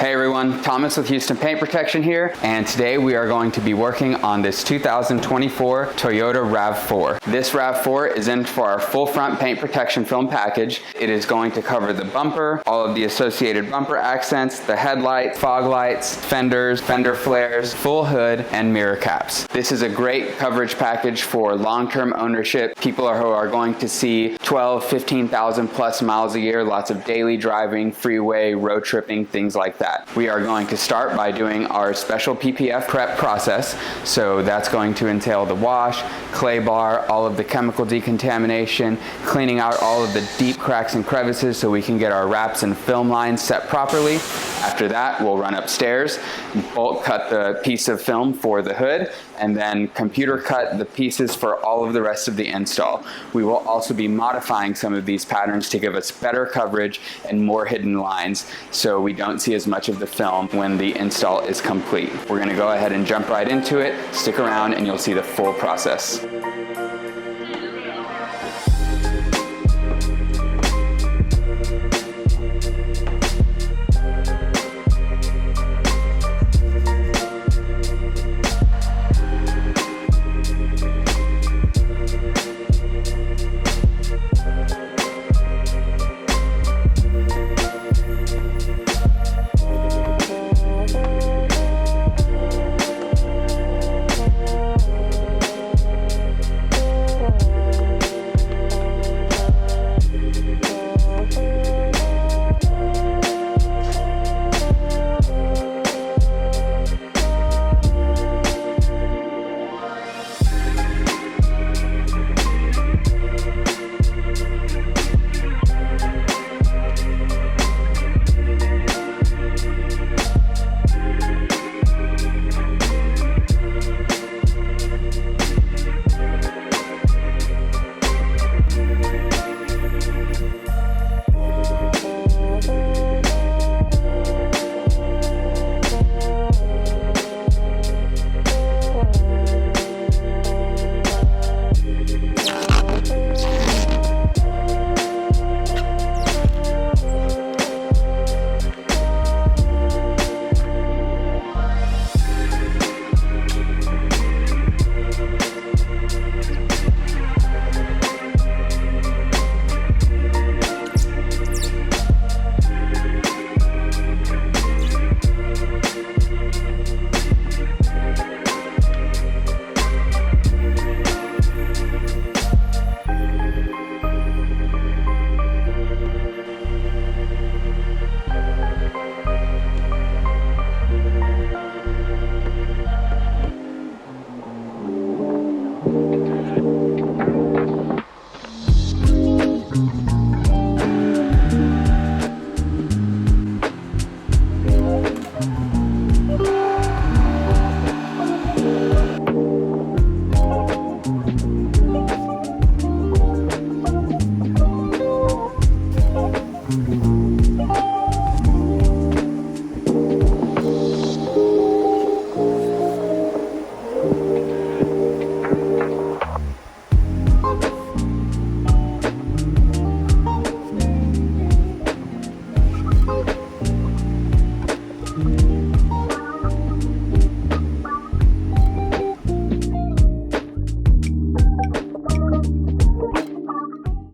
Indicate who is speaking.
Speaker 1: Hey everyone, Thomas with Houston Paint Protection here, and today we are going to be working on this 2024 Toyota Rav4. This Rav4 is in for our full front paint protection film package. It is going to cover the bumper, all of the associated bumper accents, the headlight, fog lights, fenders, fender flares, full hood, and mirror caps. This is a great coverage package for long-term ownership, people who are going to see 12, 15,000 plus miles a year, lots of daily driving, freeway, road tripping, things like that. We are going to start by doing our special PPF prep process. So that's going to entail the wash, clay bar, all of the chemical decontamination, cleaning out all of the deep cracks and crevices so we can get our wraps and film lines set properly. After that, we'll run upstairs, bolt cut the piece of film for the hood, and then computer cut the pieces for all of the rest of the install. We will also be modifying some of these patterns to give us better coverage and more hidden lines so we don't see as much of the film when the install is complete. We're gonna go ahead and jump right into it, stick around, and you'll see the full process.